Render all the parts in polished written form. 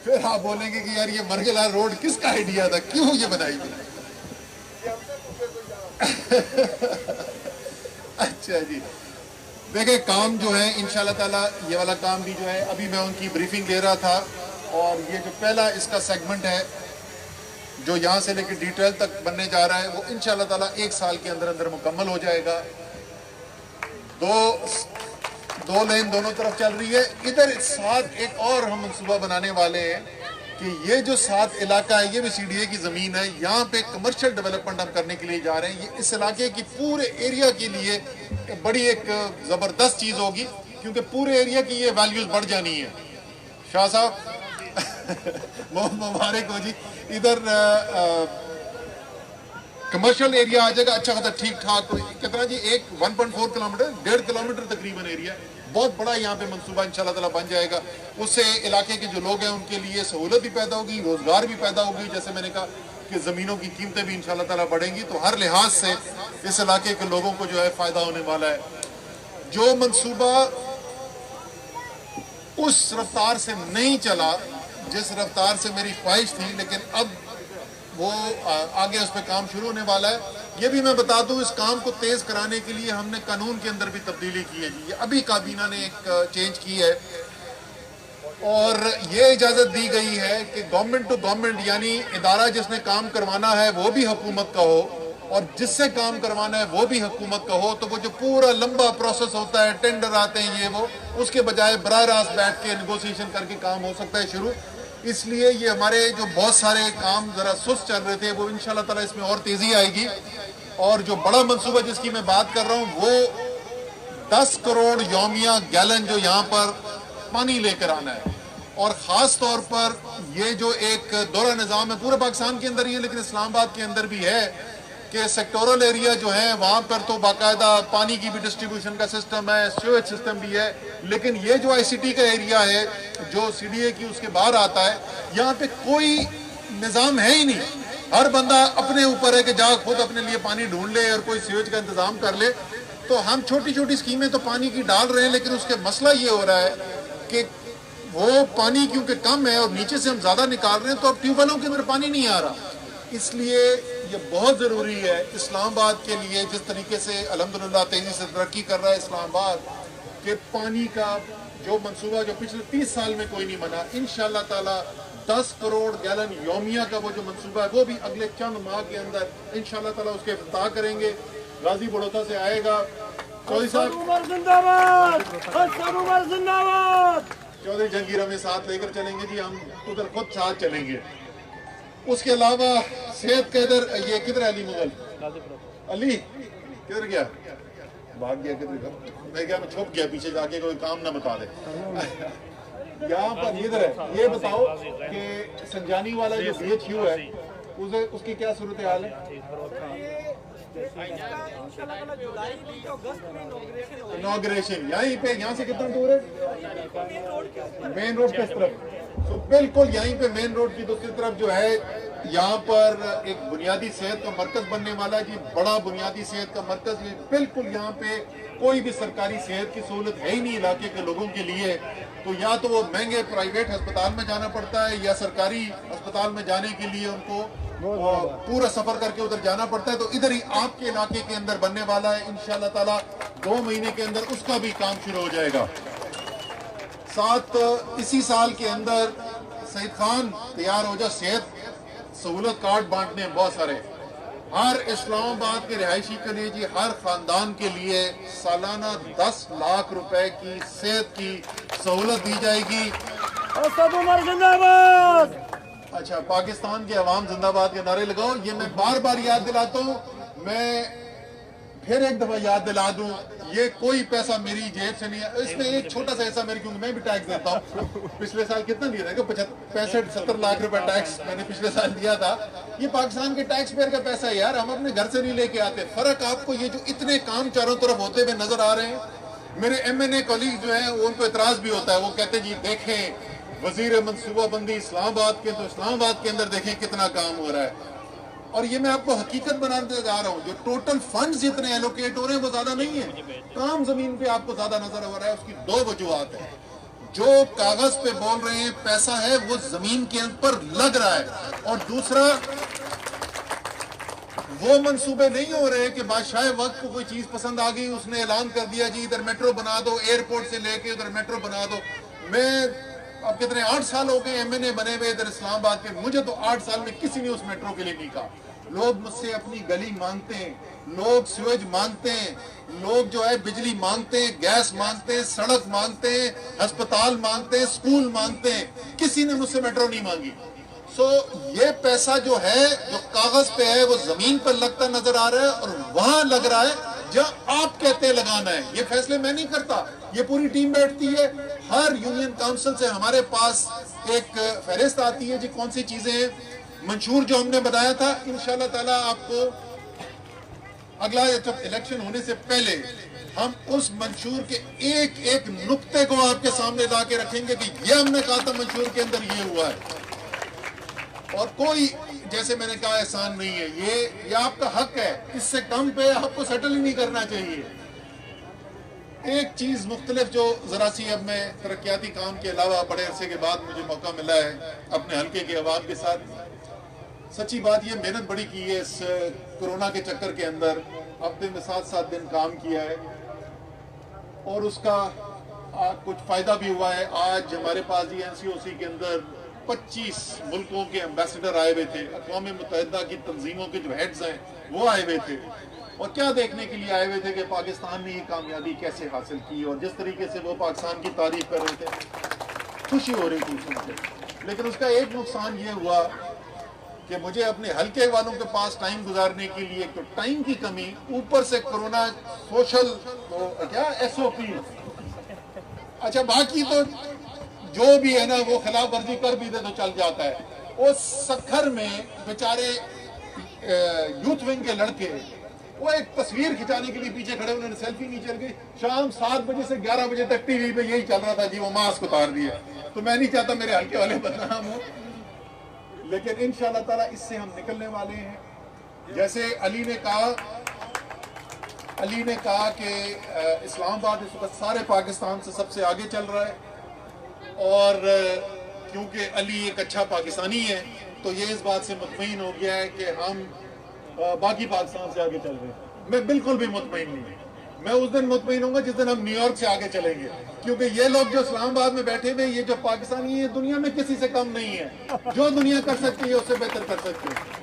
پھر آپ بولیں گے کہ یار یہ مرگلا روڈ کس کا آئیڈیا تھا, کیوں یہ بنائی گئی؟ اچھا جی, دیکھیں کام جو ہے انشاءاللہ تعالیٰ یہ والا کام بھی جو ہے ابھی میں ان کی بریفنگ دے رہا تھا, اور یہ جو پہلا اس کا سیگمنٹ ہے جو یہاں سے لے کے ڈیٹیل تک بننے جا رہا ہے وہ انشاءاللہ تعالیٰ 1 سال کے اندر اندر مکمل ہو جائے گا. دو لین دونوں طرف چل رہی ہے. ادھر ساتھ ایک اور ہم منصوبہ بنانے والے ہیں کہ یہ جو ساتھ علاقہ ہے یہ بھی سی ڈی اے کی زمین ہے, یہاں پہ کمرشل ڈیولپمنٹ ہم کرنے کے لیے جا رہے ہیں. یہ اس علاقے کی پورے ایریا کے لیے بڑی ایک زبردست چیز ہوگی, کیونکہ پورے ایریا کی یہ ویلیوز بڑھ جانی ہے. شاہ صاحب مبارک ہو جی. ادھر کمرشل ایریا آ جائے گا اچھا خاصا ٹھیک ٹھاک. کتنا جی 1.4 کلومیٹر 1.5 کلومیٹر تقریباً ایریا, بہت بڑا یہاں پہ منصوبہ انشاءاللہ تعالیٰ بن جائے گا. اس سے علاقے کے جو لوگ ہیں ان کے لیے سہولت بھی پیدا ہوگی, روزگار بھی پیدا ہوگی. جیسے میں نے کہا کہ زمینوں کی قیمتیں بھی انشاءاللہ تعالیٰ بڑھیں گی, تو ہر لحاظ سے اس علاقے کے لوگوں کو جو ہے فائدہ ہونے والا ہے. جو منصوبہ اس رفتار سے نہیں چلا جس رفتار سے میری خواہش تھی, لیکن اب وہ آگے اس پہ کام شروع ہونے والا ہے. یہ بھی میں بتا دوں اس کام کو تیز کرانے کے لیے ہم نے قانون کے اندر بھی تبدیلی کی ہے جی. یہ ابھی کابینہ نے ایک چینج کی ہے, اور یہ اجازت دی گئی ہے کہ گورنمنٹ ٹو گورنمنٹ, یعنی ادارہ جس نے کام کروانا ہے وہ بھی حکومت کا ہو, اور جس سے کام کروانا ہے وہ بھی حکومت کا ہو. تو وہ جو پورا لمبا پروسیس ہوتا ہے, ٹینڈر آتے ہیں یہ وہ, اس کے بجائے براہ راست بیٹھ کے نیگوسیشن کر کے کام ہو سکتا ہے شروع. اس لیے یہ ہمارے جو بہت سارے کام ذرا سست چل رہے تھے وہ انشاءاللہ تعالیٰ اس میں اور تیزی آئے گی. اور جو بڑا منصوبہ جس کی میں بات کر رہا ہوں وہ 10 کروڑ یومیہ گیلن جو یہاں پر پانی لے کر آنا ہے. اور خاص طور پر یہ جو ایک دورہ نظام ہے پورے پاکستان کے اندر ہی ہے, لیکن اسلام آباد کے اندر بھی ہے کہ سیکٹورل ایریا جو ہے وہاں پر تو باقاعدہ پانی کی بھی ڈسٹریبیوشن کا سسٹم ہے, سیویج سسٹم بھی ہے. لیکن یہ جو آئی سی ٹی کا ایریا ہے جو سی ڈی اے کی اس کے باہر آتا ہے, یہاں پہ کوئی نظام ہے ہی نہیں. ہر بندہ اپنے اوپر ہے کہ جا خود اپنے لیے پانی ڈھونڈ لے اور کوئی سیویج کا انتظام کر لے. تو ہم چھوٹی چھوٹی اسکیمیں تو پانی کی ڈال رہے ہیں, لیکن اس کے مسئلہ یہ ہو رہا ہے کہ وہ پانی کیونکہ کم ہے اور نیچے سے ہم زیادہ نکال رہے ہیں, تو اب ٹیوب ویلوں کے اندر پانی نہیں آ رہا. اس لیے یہ بہت ضروری ہے اسلام آباد کے لیے, جس طریقے سے الحمدللہ تیزی سے ترقی کر رہا ہے اسلام آباد, کہ پانی کا جو منصوبہ جو پچھلے 30 سال میں کوئی نہیں بنا, انشاءاللہ تعالیٰ 10 کروڑ گیلن یومیہ کا وہ جو منصوبہ ہے وہ بھی اگلے چند ماہ کے اندر انشاءاللہ تعالیٰ اس کے افتتاح کریں گے. غازی بڑوتا سے آئے گا چودھری صاحب, چودھری جہانگیر ہمیں ساتھ لے کر چلیں گے جی, ہم ادھر خود ساتھ چلیں گے. اس کے علاوہ صحت کے ادھر یہ کدھر ہے علی مغل, علی کدھر گیا, بھاگ گیا کدھر, میں کیا میں چھپ گیا پیچھے جا کے, کوئی کام نہ بتا دے. یہاں پر ادھر ہے, یہ بتاؤ کہ سنجانی والا جو بی ایچ یو ہے اس کی کیا صورتحال ہے؟ انوگریشن یہیں پہ, یہاں سے کتنا دور ہے مین روڈ کس طرف؟ تو بالکل یہیں پہ مین روڈ کی دوسری طرف جو ہے یہاں پر ایک بنیادی صحت کا مرکز بننے والا ہے جی, بڑا بنیادی صحت کا مرکز. بالکل یہاں پہ کوئی بھی سرکاری صحت کی سہولت ہے ہی نہیں علاقے کے لوگوں کے لیے, تو یا تو وہ مہنگے پرائیویٹ ہسپتال میں جانا پڑتا ہے یا سرکاری ہسپتال میں جانے کے لیے ان کو پورا سفر کر کے ادھر جانا پڑتا ہے. تو ادھر ہی آپ کے علاقے کے اندر بننے والا ہے انشاءاللہ تعالیٰ 2 مہینے کے اندر اس کا بھی کام شروع ہو جائے گا. ساتھ اسی سال کے اندر سعید خان تیار ہو جا, صحت سہولت کارڈ بانٹنے ہیں بہت سارے ہر اسلام آباد کے رہائشی کے لیے جی, ہر خاندان کے لیے سالانہ 10 لاکھ روپے کی صحت کی سہولت دی جائے گی. اچھا, پاکستان کے عوام زندہ باد کے نعرے لگاؤ. یہ میں بار بار یاد دلاتا ہوں, میں پھر ایک دفعہ یاد دلا دوں, یہ کوئی پیسہ میری جیب سے نہیں ہے. اس میں ایک چھوٹا سا ایسا میری, کیونکہ میں بھی ٹیکس دیتا ہوں. پچھلے سال کتنا دیا تھا, 65-70 لاکھ روپے ٹیکس میں نے پچھلے سال دیا تھا. یہ پاکستان کے ٹیکس پیئر کا پیسہ ہے یار, ہم اپنے گھر سے نہیں لے کے آتے. فرق آپ کو یہ جو اتنے کام چاروں طرف ہوتے ہوئے نظر آ رہے ہیں, میرے ایم این اے کولیگ جو ہیں ان کو اعتراض بھی ہوتا ہے, وہ کہتے ہیں جی دیکھیں وزیر منصوبہ بندی اسلام آباد کے, تو اسلام آباد کے اندر دیکھیں کتنا کام ہو رہا ہے. اور یہ میں آپ کو حقیقت بناتے جا رہا ہوں, جو ٹوٹل فنڈز جتنے ایلوکیٹ ہو رہے ہیں وہ زیادہ نہیں ہیں, کام زمین پہ آپ کو زیادہ نظر ہو رہا ہے. اس کی 2 وجوہات ہیں. جو کاغذ پہ بول رہے ہیں پیسہ ہے وہ زمین کے اوپر لگ رہا ہے. اور دوسرا وہ منصوبے نہیں ہو رہے کہ بادشاہ وقت کو کوئی چیز پسند آ گئی, اس نے اعلان کر دیا جی ادھر میٹرو بنا دو, ایئرپورٹ سے لے کے ادھر میٹرو بنا دو. میں اب کتنے 8 سال ہو گئے ایم این اے بنے ہوئے ادھر اسلام آباد کے, مجھے تو 8 سال میں کسی نے اس میٹرو کے لیے نہیں کہا. لوگ مجھ سے اپنی گلی مانگتے ہیں, لوگ سیویج مانگتے ہیں, لوگ جو ہے بجلی مانگتے ہیں, گیس مانگتے ہیں, سڑک مانگتے ہیں, ہسپتال مانگتے ہیں, اسکول مانگتے ہیں. کسی نے مجھ سے میٹرو نہیں مانگی. یہ پیسہ جو ہے جو کاغذ پہ ہے وہ زمین پر لگتا نظر آ رہا ہے اور وہاں لگ رہا ہے جہاں آپ کہتے ہیں لگانا ہے. یہ فیصلے میں نہیں کرتا, یہ پوری ٹیم بیٹھتی ہے. ہر یونین کاؤنسل سے ہمارے پاس ایک فہرست آتی ہے جی کون سی چیزیں ہیں. منشور جو ہم نے بتایا تھا انشاءاللہ تعالیٰ آپ کو اگلا جب الیکشن ہونے سے پہلے ہم اس منشور کے ایک ایک نقطے کو آپ کے سامنے لا کے رکھیں گے کہ یہ ہم نے کہا تھا منشور کے اندر یہ ہوا ہے. اور کوئی جیسے میں نے کہا احسان نہیں ہے, یہ آپ کا حق ہے, اس سے کم پہ آپ کو سیٹل ہی نہیں کرنا چاہیے. ایک چیز مختلف جو ذرا سی اب میں ترقیاتی کام کے علاوہ بڑے عرصے کے بعد مجھے موقع ملا ہے اپنے حلقے کے عوام کے ساتھ, سچی بات یہ محنت بڑی کی ہے اس کرونا کے چکر کے اندر. ہفتے میں 7 دن کام کیا ہے اور اس کا کچھ فائدہ بھی ہوا ہے. آج ہمارے پاس NCOC کے اندر 25 ملکوں کے ایمبیسڈر آئے ہوئے تھے, اقوام متحدہ کی تنظیموں کے جو ہیڈز ہیں وہ آئے ہوئے تھے. اور کیا دیکھنے کے لیے آئے ہوئے تھے کہ پاکستان نے یہ کامیابی کیسے حاصل کی, اور جس طریقے سے وہ پاکستان کی تعریف کر رہے تھے خوشی ہو رہی تھی سن کے. لیکن اس کا ایک نقصان یہ ہوا کہ مجھے اپنے حلقے والوں کے پاس ٹائم گزارنے کے لیے تو ٹائم کی کمی, اوپر سے کرونا سوشل کیا SOP. اچھا باقی تو جو بھی ہے نا وہ خلاف ورزی کر بھی دے تو چل جاتا ہے. اس سکھر میں بیچارے یوتھ ونگ کے لڑکے وہ ایک تصویر کھچانے کے لیے پیچھے کھڑے, انہوں نے سیلفی نہیں چل گئی. شام 7 بجے سے 11 بجے تک ٹی وی پہ یہی چل رہا تھا جی وہ ماسک اتار دیا. تو میں نہیں چاہتا میرے حلقے والے بدنام ہوں, لیکن انشاءاللہ تعالیٰ اس سے ہم نکلنے والے ہیں. جیسے علی نے کہا کہ اسلام آباد اس وقت سارے پاکستان سے سب سے آگے چل رہا ہے, اور کیونکہ علی ایک اچھا پاکستانی ہے تو یہ اس بات سے مطمئن ہو گیا ہے کہ ہم باقی پاکستان سے آگے چل رہے ہیں. میں بالکل بھی مطمئن نہیں ہوں. میں اس دن مطمئن ہوں گا جس دن ہم نیو یارک سے آگے چلیں گے, کیونکہ یہ لوگ جو اسلام آباد میں بیٹھے ہوئے یہ جو پاکستانی ہیں دنیا میں کسی سے کم نہیں ہے. جو دنیا کر سکتی ہے اس سے بہتر کر سکتی ہے.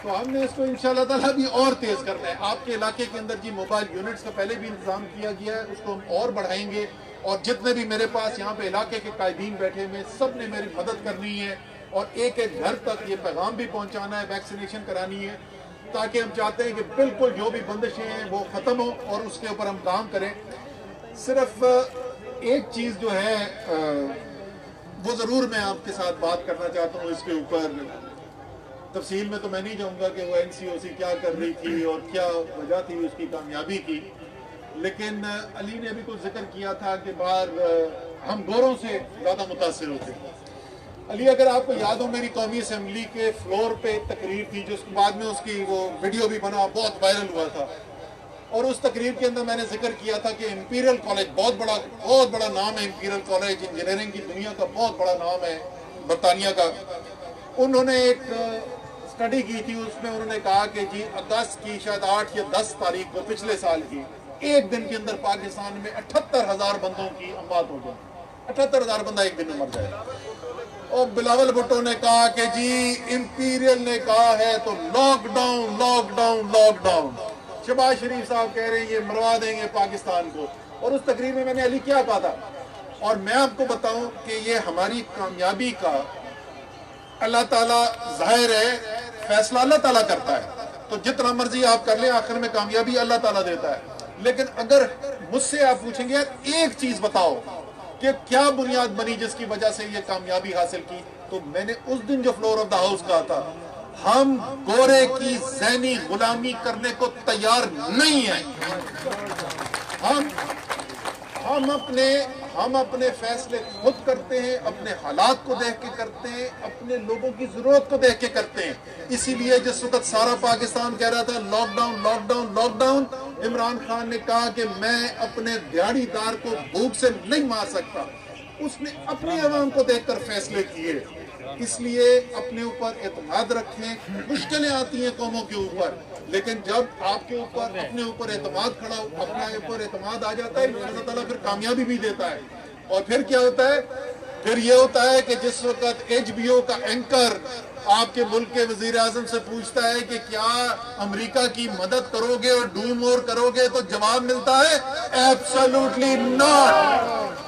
تو ہم نے اس کو انشاءاللہ تعالیٰ بھی اور تیز کرنا ہے. آپ کے علاقے کے اندر جی موبائل یونٹس کا پہلے بھی انتظام کیا گیا ہے, اس کو ہم اور بڑھائیں گے. اور جتنے بھی میرے پاس یہاں پہ علاقے کے قائدین بیٹھے ہوئے سب نے میری مدد کرنی ہے, اور ایک ایک گھر تک یہ پیغام بھی پہنچانا ہے, ویکسینیشن کرانی ہے, تاکہ ہم چاہتے ہیں کہ بالکل جو بھی بندشیں ہیں وہ ختم ہو اور اس کے اوپر ہم کام کریں. صرف ایک چیز جو ہے وہ ضرور میں آپ کے ساتھ بات کرنا چاہتا ہوں, اس کے اوپر تفصیل میں تو میں نہیں جاؤں گا کہ وہ NCOC کیا کر رہی تھی اور کیا وجہ تھی اس کی کامیابی کی. لیکن علی نے بھی کچھ ذکر کیا تھا کہ ہم گوروں سے زیادہ متاثر ہوتے ہیں. علی اگر آپ کو یاد ہو میری قومی اسمبلی کے فلور پہ تقریر تھی جو بعد میں اس کی وہ ویڈیو بھی بنا بہت وائرل ہوا تھا, اور اس تقریر کے اندر میں نے ذکر کیا تھا کہ امپیریل کالج بہت بڑا نام ہے. امپیریل کالج انجینئرنگ کی دنیا کا بہت بڑا نام ہے برطانیہ کا. انہوں نے ایک اسٹڈی کی تھی, اس میں انہوں نے کہا کہ جی اگست کی شاید 8 یا 10 تاریخ کو پچھلے سال کی ایک دن کے اندر پاکستان میں 78,000 بندوں کی اموات ہو جائے. 78,000 بندہ ایک دن میں مر جائے. اور بلاول بھٹو نے کہا کہ جی امپیریل نے کہا ہے تو lockdown lockdown lockdown. Shehbaz Sharif صاحب کہہ رہے ہیں یہ مروا دیں گے پاکستان کو. اور اس تقریر میں نے علی کیا کہا تھا, اور میں آپ کو بتاؤں کہ یہ ہماری کامیابی کا اللہ تعالیٰ ظاہر ہے فیصلہ اللہ تعالیٰ کرتا ہے, تو جتنا مرضی آپ کر لیں آخر میں کامیابی اللہ تعالیٰ دیتا ہے. لیکن اگر مجھ سے آپ پوچھیں گے یار ایک چیز بتاؤ کہ کیا بنیاد بنی جس کی وجہ سے یہ کامیابی حاصل کی, تو میں نے اس دن جو فلور آف دا ہاؤس کہا تھا ہم گورے کی ذہنی غلامی کرنے کو تیار نہیں ہیں. ہم اپنے فیصلے خود کرتے ہیں, اپنے حالات کو دیکھ کے کرتے ہیں, اپنے لوگوں کی ضرورت کو دیکھ کے کرتے ہیں. اسی لیے جس وقت سارا پاکستان کہہ رہا تھا lockdown lockdown lockdown, Imran Khan نے کہا کہ میں اپنے دیہڑی دار کو بھوک سے نہیں مار سکتا, اس نے اپنے عوام کو دیکھ کر فیصلے کیے. اس لیے اپنے اوپر اعتماد رکھیں. مشکلیں آتی ہیں قوموں کے اوپر، لیکن جب آپ کے اوپر اپنے اوپر اعتماد کھڑا اپنے اوپر اعتماد آ جاتا ہے، اللہ تعالیٰ پھر کامیابی بھی دیتا ہے. اور پھر کیا ہوتا ہے؟ پھر یہ ہوتا ہے کہ جس وقت HBO کا اینکر آپ کے ملک کے وزیر اعظم سے پوچھتا ہے کہ کیا امریکہ کی مدد کرو گے اور ڈو مور کرو گے، تو جواب ملتا ہے ایبسولوٹلی ناٹ.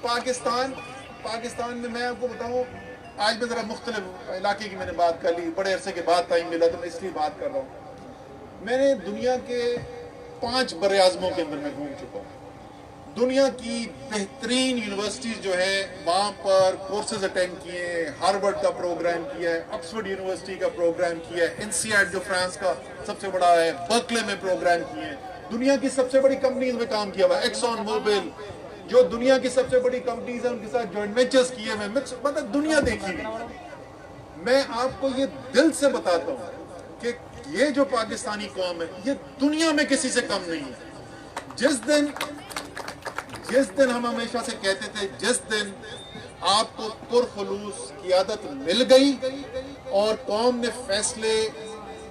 پاکستان میں آپ کو بتاؤں، آج میں ذرا مختلف علاقے کی میں نے بات کر لی، بڑے عرصے کے بعد ٹائم ملا تو میں اس لیے بات کر رہا ہوں. میں نے دنیا کے 5 بر اعظموں کے اندر میں گھوم چکا ہوں. دنیا کی بہترین یونیورسٹیز جو ہے وہاں پر کورسز اٹینڈ کیے، ہارورڈ کا پروگرام کیا ہے، آکسفورڈ یونیورسٹی کا پروگرام کیا ہے، INSEAD جو فرانس کا سب سے بڑا ہے، برکلے میں پروگرام کیے ہیں. دنیا کی سب سے بڑی کمپنیز میں کام کیا ہوا ہے، ایکسون موبل جو دنیا کی سب سے بڑی کمپنیز ہیں ان کے ساتھ جوائنٹ وینچرز کیے ہوئے، مطلب دنیا دیکھی ہوئی. میں آپ کو یہ دل سے بتاتا ہوں کہ یہ جو پاکستانی قوم ہے یہ دنیا میں کسی سے کم نہیں ہے. جس دن ہم ہمیشہ سے کہتے تھے، جس دن آپ کو پرخلوص قیادت مل گئی اور قوم نے فیصلے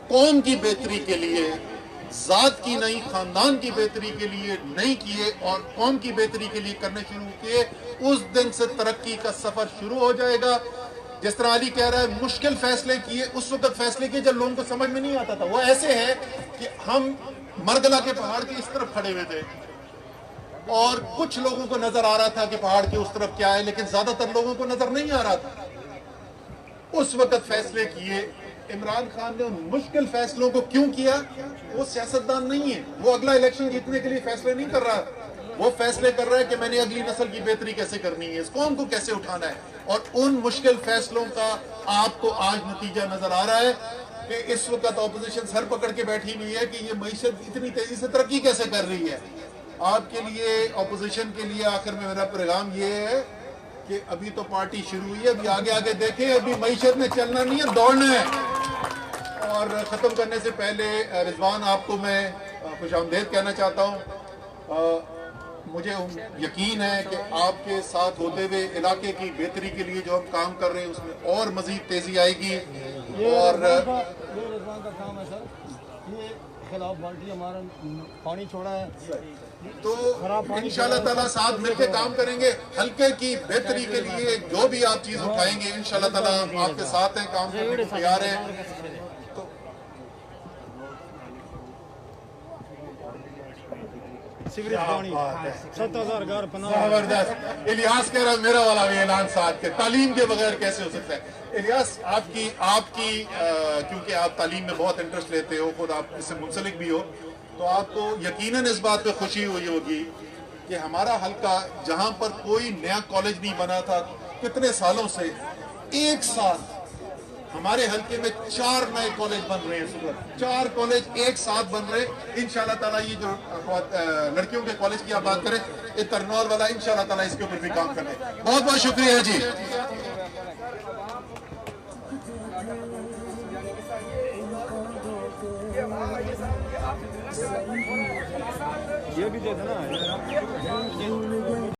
قوم کی بہتری کے لیے، ذات کی نہیں خاندان کی بہتری کے لیے نہیں کیے اور قوم کی بہتری کے لیے کرنے شروع کیے، اس دن سے ترقی کا سفر شروع ہو جائے گا. جس طرح علی کہہ رہا ہے مشکل فیصلے کیے، اس وقت فیصلے کیے جب لوگوں کو سمجھ میں نہیں آتا تھا. وہ ایسے ہے کہ ہم مرگلا کے پہاڑ کے اس طرف کھڑے ہوئے تھے اور کچھ لوگوں کو نظر آ رہا تھا کہ پہاڑ کے اس طرف کیا ہے، لیکن زیادہ تر لوگوں کو نظر نہیں آ رہا تھا. اس وقت فیصلے کیے. عمران خان نے ان مشکل فیصلوں کو کیوں کیا؟ وہ سیاستدان نہیں ہے، وہ اگلا الیکشن جیتنے کے لیے فیصلے نہیں کر رہا. وہ فیصلے کر رہا ہے کہ میں نے اگلی نسل کی بہتری کیسے کرنی ہے، اس قوم کو کیسے اٹھانا ہے. اور ان مشکل فیصلوں کا آپ کو آج نتیجہ نظر آ رہا ہے کہ اس وقت اپوزیشن سر پکڑ کے بیٹھی ہوئی ہے کہ یہ معیشت اتنی تیزی سے ترقی کیسے کر رہی ہے. آپ کے لیے، اپوزیشن کے لیے آخر میں میرا پیغام یہ ہے کہ ابھی تو پارٹی شروع ہوئی ہے، ابھی آگے دیکھیں، ابھی معیشت میں چلنا نہیں ہے، دوڑنا ہے. اور ختم کرنے سے پہلے رضوان آپ کو میں خوش آمدید کہنا چاہتا ہوں. مجھے یقین ہے کہ آپ کے ساتھ ہوتے ہوئے علاقے کی بہتری کے لیے جو ہم کام کر رہے ہیں اس میں اور مزید تیزی آئے گی. اور رضوان کا کام ہے سر، یہ خلاف بالٹی ہمارا پانی چھوڑا ہے تو انشاءاللہ تعالیٰ ساتھ مل کے کام کریں گے. حلقے کی بہتری کے لیے جو بھی آپ چیز اٹھائیں گے انشاءاللہ تعالیٰ ہم آپ کے ساتھ ہیں، کام کرنے کو تیار ہیں. زبردست. الیاس کہہ رہا ہے میرا والا بھی اعلان ساتھ کے، تعلیم کے بغیر کیسے ہو سکتا ہے. الیاس آپ کی کیونکہ آپ تعلیم میں بہت انٹرسٹ لیتے ہو، خود آپ اس سے منسلک بھی ہو، تو آپ کو یقیناً اس بات پہ خوشی ہوئی ہوگی کہ ہمارا حلقہ جہاں پر کوئی نیا کالج نہیں بنا تھا کتنے سالوں سے، ایک ساتھ ہمارے حلقے میں 4 نئے کالج بن رہے ہیں. 4 کالج ایک ساتھ بن رہے. انشاءاللہ تعالیٰ یہ جو لڑکیوں کے کالج کی آپ بات کریں، یہ ترنول والا انشاءاللہ تعالیٰ اس کے اوپر بھی کام کریں. بہت بہت شکریہ جی. یہ بھی دے دینا.